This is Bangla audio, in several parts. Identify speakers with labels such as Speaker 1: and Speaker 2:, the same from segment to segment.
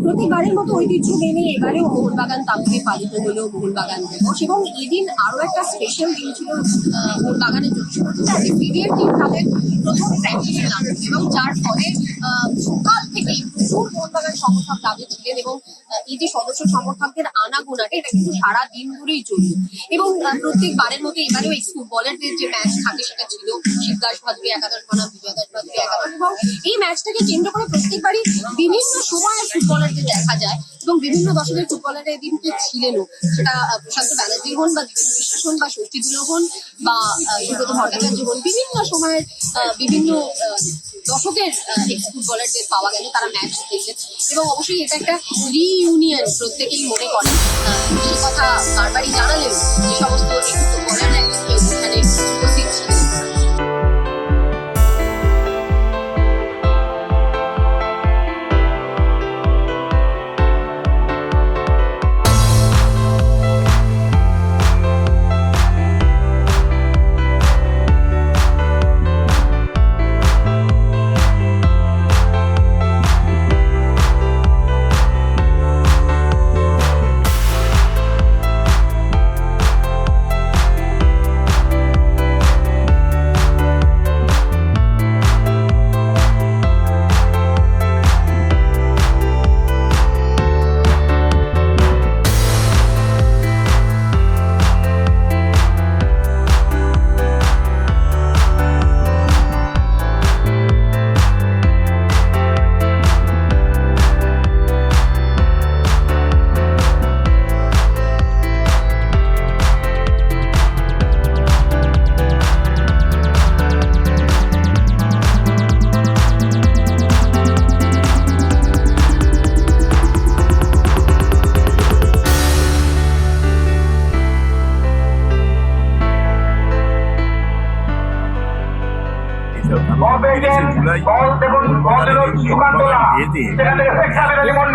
Speaker 1: প্রতিবারের মতো ঐতিহ্য মেনে এবারেও মোহনবাগান তাবুতে পালিত হলো মোহনবাগান দিবস এবং এদিন আরো একটা স্পেশাল দিন ছিল মোহনবাগানের জন্য। সেটা হচ্ছে আজকে বিডিএর টিম তাদের প্রথম প্র্যাকটিসে নামবে এবং যার ফলে সকাল থেকে প্রচুর মোহনবাগান সমর্থক তাবুতে ছিলেন এবং এই যে সদস্য সমর্থকদের আনাগোনাটা এটা কিন্তু সারা দিন ধরেই চলল এবং প্রত্যেকবারের মতো এবারেও এক্স ফুটবলারদের যে ম্যাচ থাকে সেটা ছিল শিবদাস ভাদুরী একাদশ বনাম বিজয় দাস ভাদুরী একাদশ এবং এই ম্যাচটাকে কেন্দ্র করে প্রত্যেকবারই বিভিন্ন সময়ের ফুটবলারদের দেখা যায় এবং বিভিন্ন দশকের ফুটবলাররা এদিনকে ছিলেনও, সেটা প্রশান্ত ব্যানার্জি হন বা দীপেন বিশ্বাস হন বা ষষ্ঠী দুলো হন বা সুব্রত ভট্টাচার্য হন, বিভিন্ন সময়ের বিভিন্ন দশকের এক্স ফুটবলারদের পাওয়া গেল, তারা ম্যাচ খেলছেন এবং অবশ্যই এটা একটা রিইউনিয়ন প্রত্যেকেই মনে করেন। সে কথা বারবারই জানালেন যে সমস্ত এক্স ফুটবলাররা এখানে উপস্থিত ছিলেন।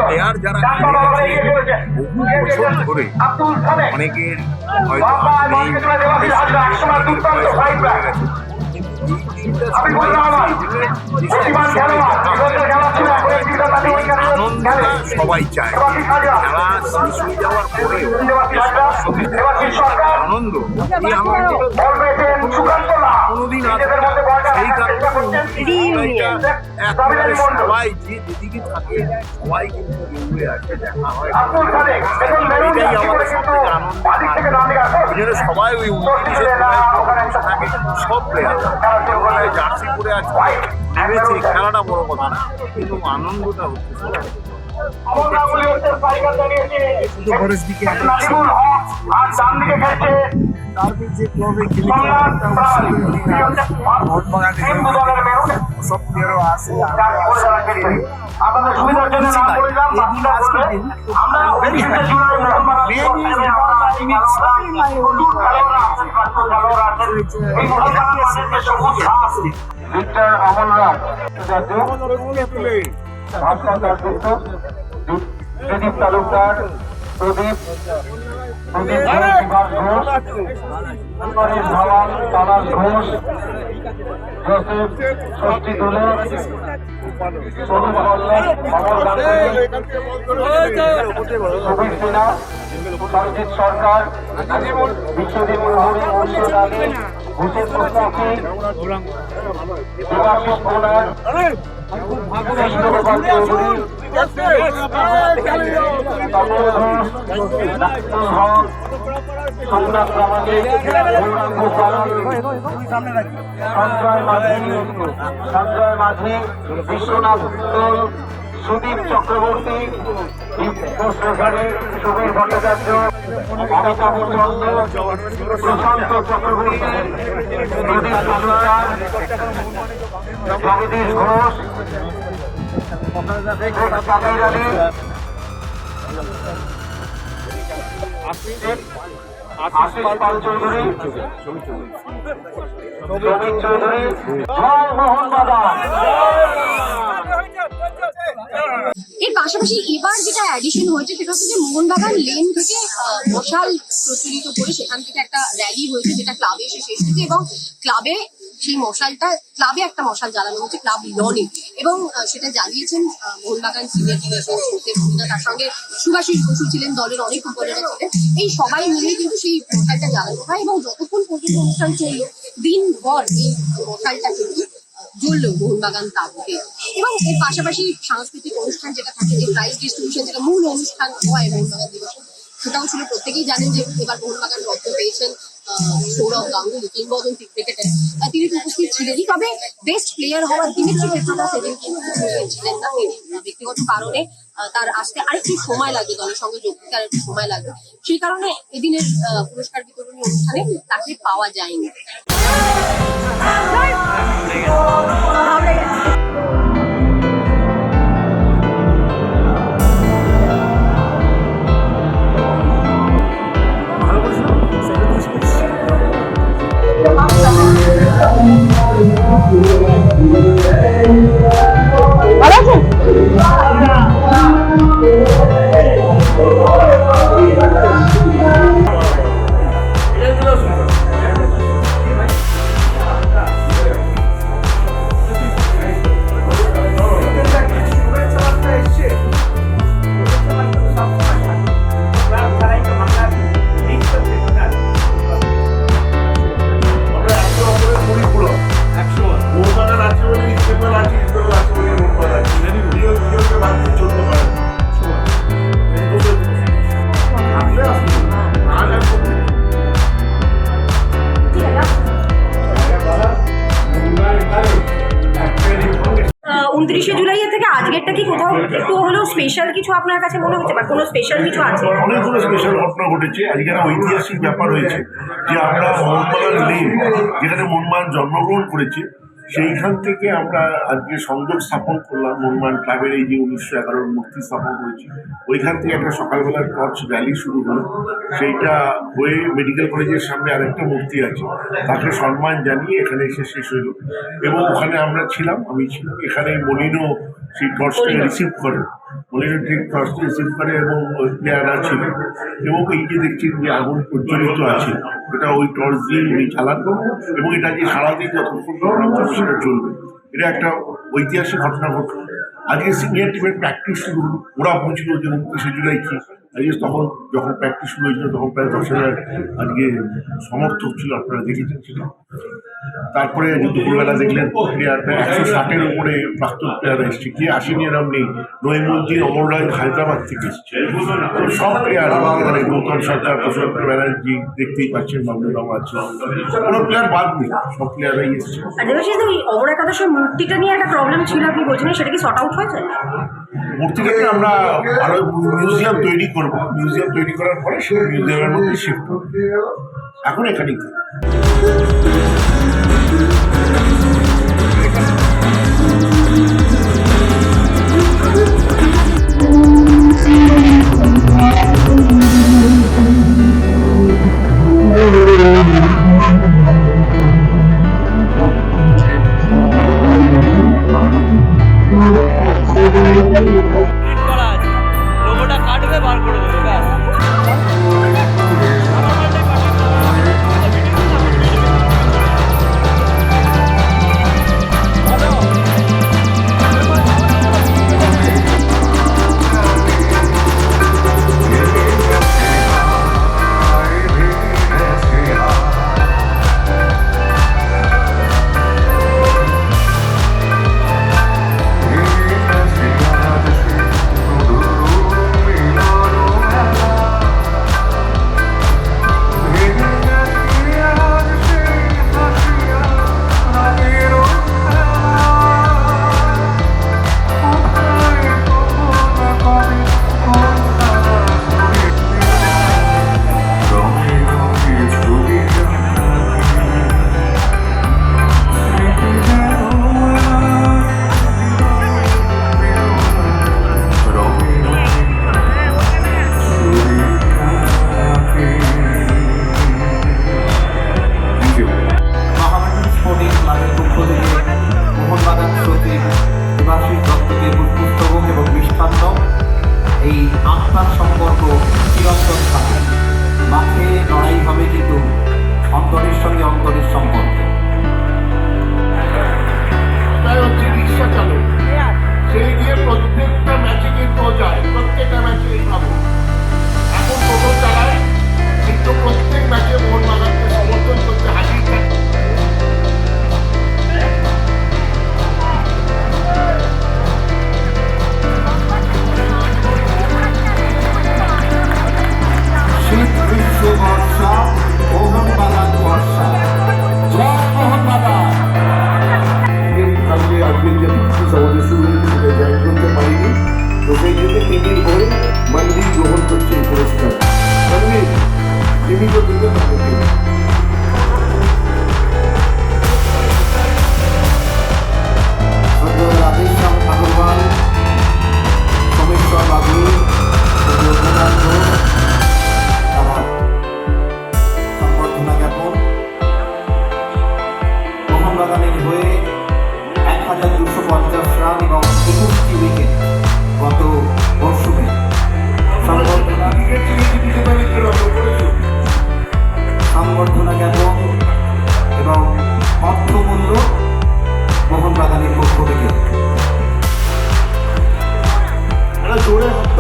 Speaker 2: প্লেয়ার যারা বহু বছর ধরে অনেকের হয়তো সবাই চায় খেলা শেষ হয়ে যাওয়ার পরেও আনন্দ এই আনন্দটা কোনোদিন আসবে না। সেই কারণে সবাই যে যেদিকে থাকে সবাই কিন্তু দৌড়ে আসে, দেখা হয়, এটাই আমাদের সব থেকে আনন্দ। ওই জন্য সবাই ওই 29 থাকে, সব প্লেয়ার জার্সি পরে আছে নেমেছে, খেলাটা বড় কথা না, কিন্তু আনন্দটা হচ্ছে যে ক্লাবে সব প্লেয়ারও আসে।
Speaker 3: প্রদীপ তালুকদার, প্রদীপ ধাওয়ান, তালাশ ঘোষ, জোসেফ, ষষ্ঠী দুলে, সোনু মল্লিক, অমর গান্ধী, সুবীর সিনহা, সঞ্জিত সরকার, বিশ্বদীপ মুহুরী, মুর্শিদ আলী, হুসেন মুস্তাফি, দেবাশিস কোনার, কৃষ্ণগোপাল চৌধুরী, তপন ঘোষ, নাসিরুল হক, সোমনাথ প্রামাণিক, গৌরাঙ্গ পাল, সঞ্জয় মাঝি, বিশ্বনাথ দোল, সুদীপ চক্রবর্তী, সুবীর ভট্টাচার্য, অমিতাভ চন্দ্র, প্রশান্ত চক্রবর্তী, প্রদীপ তালুকদার, জগদীশ ঘোষ, সাবির আলী, আশিস পাল চৌধুরী, শ্রমিক চৌধুরী, জয় মোহনবাগান।
Speaker 1: এর পাশাপাশি এবার যেটা অ্যাডিশন হয়েছে সেটা হচ্ছে যে মোহনবাগান লেন থেকে মশাল প্রচলিত করে সেখান থেকে একটা র্যালি হয়েছে যেটা ক্লাবে এসে শেষ হয়েছে এবং ক্লাবে সেই মশালটা ক্লাবে একটা মশাল জ্বালানো হচ্ছে ক্লাব লনে, এবং সেটা জ্বালিয়েছেন মোহনবাগান সিনিয়র ডিভিশন তার সঙ্গে সুভাষিস বসু ছিলেন, দলের অনেক ফুটবলাররা ছিলেন। এই সবাই মিলে কিন্তু সেই মশালটা জ্বালানো হয় এবং যতক্ষণ পর্যন্ত অনুষ্ঠান চললো দিনভর এই মশালটা কিন্তু জ্বললো মোহনবাগান তাবুতে। এবং এর পাশাপাশি সাংস্কৃতিক অনুষ্ঠান যেটা থাকে, যে প্রাইজ ডিস্ট্রিবিউশন, যেটা মূল অনুষ্ঠান হয় মোহনবাগান দিবসে, সেটাও ছিল। প্রত্যেকেই জানেন যে এবার মোহনবাগান রত্ন পেয়েছেন সৌরভ গাঙ্গুলি, কিংবদন্তি ক্রিকেটার, তিনি তো উপস্থিত ছিলেনই। তবে বেস্ট প্লেয়ার হওয়ার দিমিত্রি পেট্রোদাস সেদিন কিন্তু উপস্থিত ছিলেন না। তিনি ব্যক্তিগত কারণে তার আসতে আরেকটু সময় লাগবে, দলের সঙ্গে যোগ দিতে আরেকটু সময় লাগবে, সেই কারণে এদিনের পুরস্কার বিতরণী অনুষ্ঠানে তাকে পাওয়া যায়নি। জুলাই থেকে আজকেরটা কি কোথাও একটু হলেও স্পেশাল কিছু আপনার কাছে মনে হচ্ছে, বা কোনো স্পেশাল কিছু আছে?
Speaker 4: অনেকগুলো স্পেশাল ঘটনা ঘটেছে। আজকে একটা ঐতিহাসিক ব্যাপার হয়েছে যে আমরা মোহনবাগান লেন, যেখানে মোহনবাগান জন্মগ্রহণ করেছে, সেইখান থেকে আমরা আজকে সংযোগ স্থাপন করলাম। মোহনবাগান ক্লাবের এই যে 1911 মূর্তি স্থাপন করেছি, ওইখান থেকে একটা সকালবেলার টর্চ র্যালি শুরু হলো। সেইটা হয়ে মেডিকেল কলেজের সামনে আরেকটা মূর্তি আছে, তাকে সম্মান জানিয়ে এখানে এসে শেষ হলো। এবং ওখানে আমরা ছিলাম, আমি ছিলাম। এখানে মলিনও সেই টর্চটাকে রিসিভ করে, মলিনও ঠিক টর্চটি রিসিভ করে এবং প্লেয়াররা ছিল। এবং এই যে দেখছেন যে আগুন প্রজ্বলিত আছে, এটা ওই টর্চ দিয়ে উনি চালানো, এবং এটা যে সারাদিন যতক্ষণ প্রোগ্রাম চলবে সেটা চলবে। এটা একটা ঐতিহাসিক ঘটনা ঘটল। আজকে সিনিয়র টিমের প্র্যাকটিস শুরু হলো। ওরা পৌঁছলো যে 29শে জুলাই কি, আজকে তখন যখন প্র্যাকটিস শুরু হয়েছিল তখন প্রায় 10,000 আজকে সমর্থক ছিল, আপনারা দেখেছেন সেটা। তারপরে দুপুরবেলা দেখলেন প্লেয়ার প্রায় 160-এর উপরে প্রাক্তন প্লেয়ার এসছে। কে আসেনি এরম নেই। নইমুদ্দিন, অমর রায় হায়দ্রাবাদ থেকে এসছে। সব প্লেয়ার, এখানে গৌতম সরকার, প্রশান্ত ব্যানার্জি, দেখতেই পাচ্ছেন বাবুরাও আছে, কোনো প্লেয়ার বাদ নেই, সব প্লেয়াররাই এসছে।
Speaker 1: অমর একাদশের মূর্তিটা নিয়ে একটা প্রবলেম ছিল, আপনি বলছেন, সেটা কি শর্ট আউট হয়েছে?
Speaker 4: মূর্তিটাকে আমরা আরো মিউজিয়াম তৈরি করবো। মিউজিয়াম তৈরি করার পরে সেই মিউজিয়ামের মধ্যে শিফট করবো। এখন এখানেই থাকবে।
Speaker 5: লোগোটা কাটবে, বার করে দেবে ব্যাস।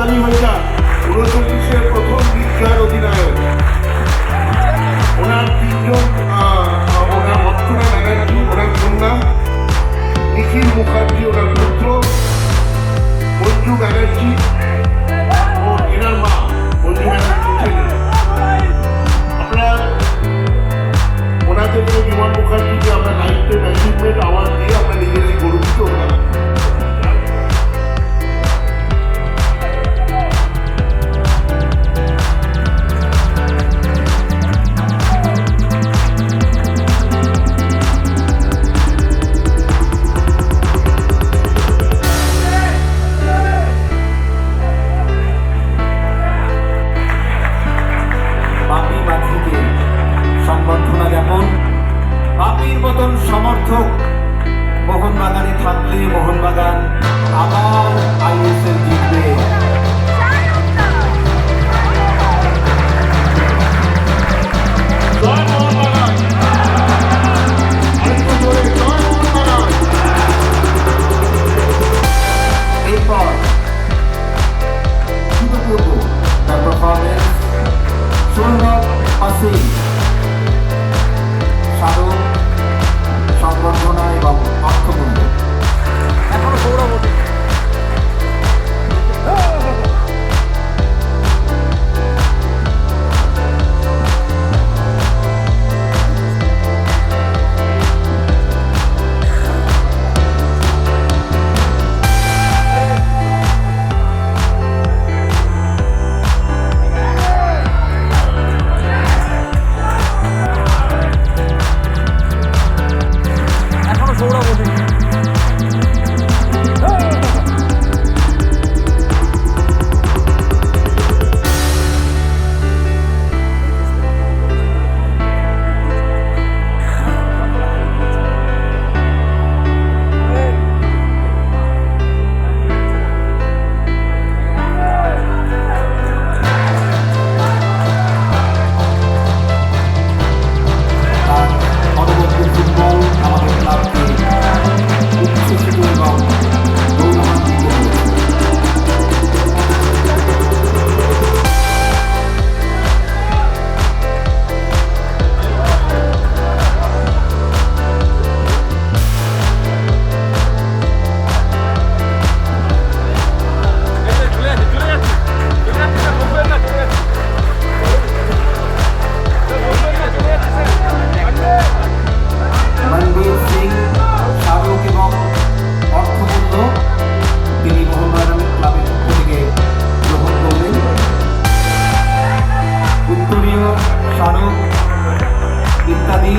Speaker 4: হাততালি হয়ে যাক 39-এর প্রথম বিজয়ের অধিনায়ক। ওনার তিনজন ওনার অর্চনা ব্যানার্জি ওনার কন্যা, নিখিল মুখার্জি ওনার পুত্র, মঞ্জু ব্যানার্জি ও এনার মা মঞ্জু ব্যানার্জি ছেলে। আমরা ওনাদেরকে বিমান মুখার্জিকে আমরা লাইফটাইম অ্যাচিভমেন্ট অ্যাওয়ার্ড দিয়ে আমরা নিজেরাই গর্বিত হলাম।
Speaker 3: বাপি মাঝিকে সংবর্ধনা জ্ঞাপন। বাপির মতন সমর্থক মোহনবাগানে থাকলে মোহনবাগান আবার আইএসএল জিতবে।
Speaker 4: জয় মোহনবাগান, আরেকটু জোরে জয় মোহনবাগান।
Speaker 3: এরপর ভূতপূর্ব তার পারফরমেন্স সৌরভ আসিফ স্মারক সংবর্ধনা এবং অর্থমূল্য।
Speaker 5: এখনো সৌরভ ওঠে এখনো সৌরভ ওঠে
Speaker 3: তার পরবর্তী ফুটবল আমাদের ক্লাবকে উচ্ছ্বসিত এবং গৌরবান্বিত করেছে। মনবীর সিং শাহরুখ এবং অর্থমূল্য তিনি মোহনবাগান ক্লাবের পক্ষ থেকে গ্রহণ করলেন। উত্তরীয় শাহরুখ ইত্যাদি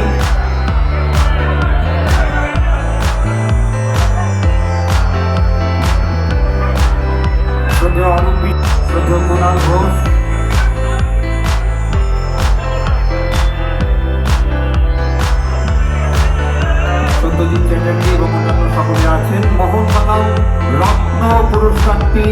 Speaker 3: শ্রদ্ধেয় অরূপ বিশ্বাস, শ্রদ্ধেয় কুণাল ঘোষ, সত্যজিৎ চ্যাটার্জি এবং অন্যান্য সকলে আছেন। মোহনবাগান রত্ন পুরস্কারটি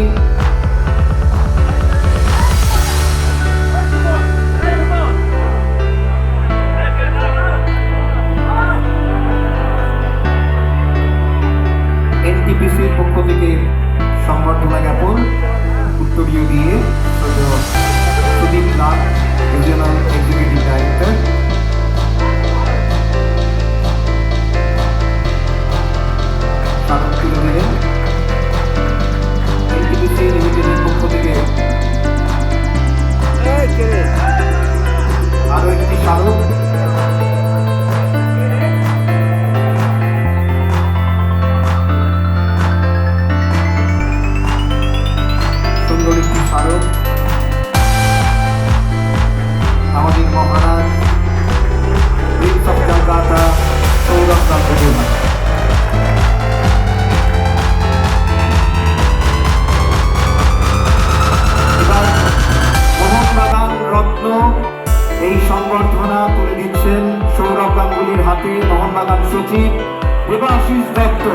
Speaker 3: এনটিপিসির পক্ষ থেকে সংবর্ধনা জ্ঞাপন উত্তরীয় দিয়ে শ্রদ্ধেয় Sudip Nath, regional executive director. স্মারক তুলে দিলেন। এনটিপিসি লিমিটেডের পক্ষ থেকে আরো একটি স্মারক সুন্দর একটি স্মারক আমাদের মহারাজ প্রিন্স অফ কলকাতা সৌরভ গাঙ্গুলি। এবার মোহনবাগান রত্ন এই সংবর্ধনা তুলে দিচ্ছেন সৌরভ গাঙ্গুলির হাতে মোহনবাগান সচিব দেবাশিস দত্ত।